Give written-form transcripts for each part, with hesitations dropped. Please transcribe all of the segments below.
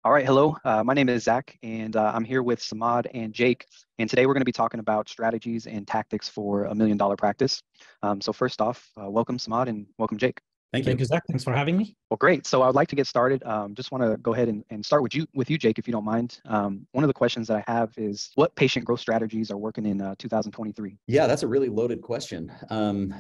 All right, hello. My name is Zach, and I'm here with Samad and Jake. And today we're going to be talking about strategies and tactics for $1 million practice. So first off, welcome Samad and welcome Jake. Thank Thank you. you, Zach. Thanks for having me. Well, great. So I'd like to get started. Just want to go ahead and start with you, Jake, if you don't mind. One of the questions that I have is, what patient growth strategies are working in 2023? Yeah, that's a really loaded question.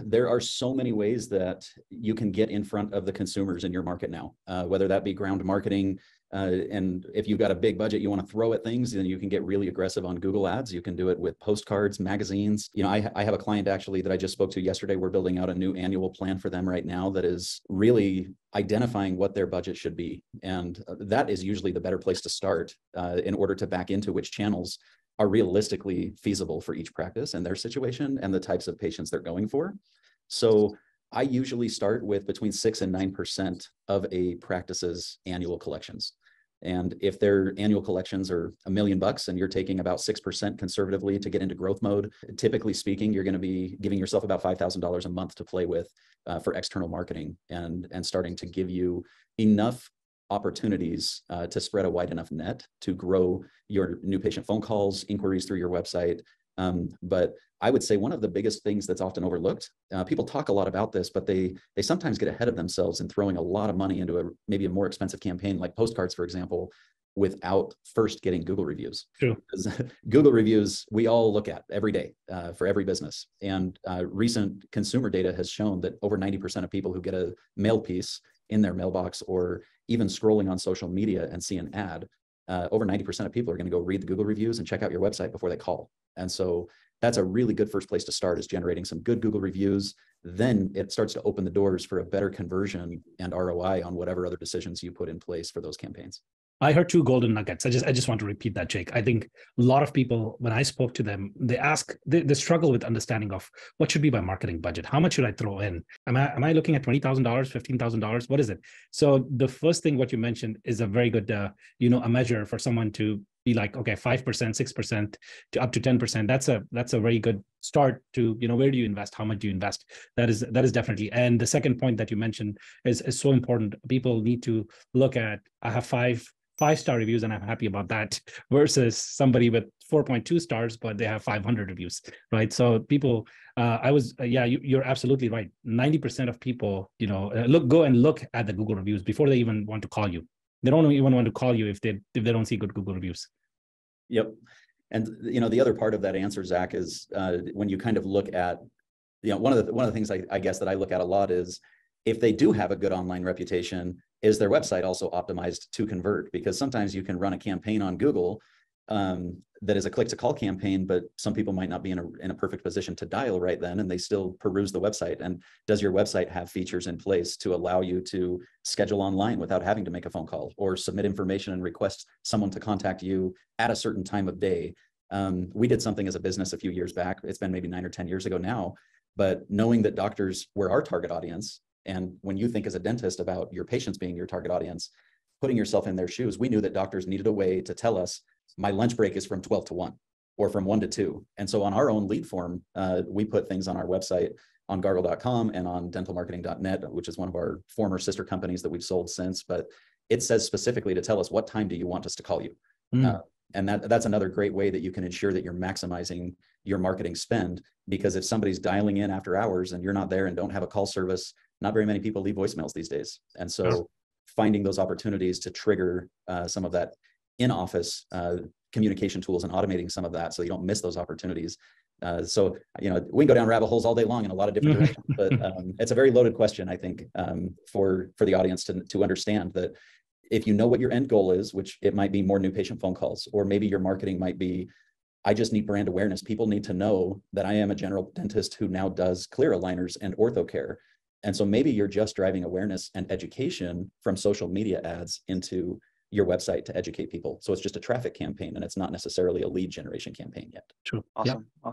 There are so many ways that you can get in front of the consumers in your market now, whether that be ground marketing. And if you've got a big budget you want to throw at things, then you can get really aggressive on Google Ads. You can do it with postcards, magazines. I have a client actually that I just spoke to yesterday. We're building out a new annual plan for them right now that is really identifying what their budget should be. And that is usually the better place to start in order to back into which channels are realistically feasible for each practice and their situation and the types of patients they're going for. So I usually start with between 6 and 9% of a practice's annual collections. And if their annual collections are $1 million and you're taking about 6% conservatively to get into growth mode, typically speaking, you're going to be giving yourself about $5,000 a month to play with for external marketing and starting to give you enough opportunities to spread a wide enough net to grow your new patient phone calls, inquiries through your website. But I would say one of the biggest things that's often overlooked, people talk a lot about this, but they sometimes get ahead of themselves in throwing a lot of money into maybe a more expensive campaign like postcards, for example, without first getting Google reviews. True. Google reviews, we all look at every day for every business. And recent consumer data has shown that over 90% of people who get a mail piece in their mailbox or even scrolling on social media and see an ad, over 90% of people are going to go read the Google reviews and check out your website before they call. And so that's a really good first place to start, is generating some good Google reviews. Then it starts to open the doors for a better conversion and ROI on whatever other decisions you put in place for those campaigns. I heard two golden nuggets. I just want to repeat that, Jake. I think a lot of people, when I spoke to them, they struggle with understanding of what should be my marketing budget. How much should I throw in? Am I looking at $20,000, $15,000? What is it? So the first thing, what you mentioned, is a very good, a measure for someone to be like, okay, 5%, 6% to up to 10%. That's a very good start to, where do you invest? How much do you invest? That is definitely. And the second point that you mentioned is so important. People need to look at, I have five-star reviews and I'm happy about that, versus somebody with 4.2 stars, but they have 500 reviews, right? So people, you're absolutely right. 90% of people, go and look at the Google reviews before they even want to call you. They don't even want to call you if they don't see good Google reviews. Yep. And, the other part of that answer, Zach, is when you kind of look at, one of the things I guess that I look at a lot is, if they do have a good online reputation, is their website also optimized to convert? Because sometimes you can run a campaign on Google that is a click-to-call campaign, but some people might not be in a perfect position to dial right then, and they still peruse the website. And does your website have features in place to allow you to schedule online without having to make a phone call, or submit information and request someone to contact you at a certain time of day? We did something as a business a few years back. It's been maybe 9 or 10 years ago now, but knowing that doctors were our target audience, and when you think as a dentist about your patients being your target audience, putting yourself in their shoes, we knew that doctors needed a way to tell us, my lunch break is from 12 to 1 or from 1 to 2. And so on our own lead form, we put things on our website on gargle.com and on dentalmarketing.net, which is one of our former sister companies that we've sold since. But it says specifically to tell us, what time do you want us to call you? And that's another great way that you can ensure that you're maximizing your marketing spend, because if somebody's dialing in after hours and you're not there and don't have a call service, not very many people leave voicemails these days. And so finding those opportunities to trigger some of that in-office communication tools and automating some of that so you don't miss those opportunities. So we can go down rabbit holes all day long in a lot of different directions, but it's a very loaded question, I think, for the audience to understand that if you know what your end goal is, which it might be more new patient phone calls, or maybe your marketing might be, I just need brand awareness. People need to know that I am a general dentist who now does clear aligners and ortho care. And so maybe you're just driving awareness and education from social media ads into your website to educate people. So it's just a traffic campaign, and it's not necessarily a lead generation campaign yet. True. Awesome. Yeah.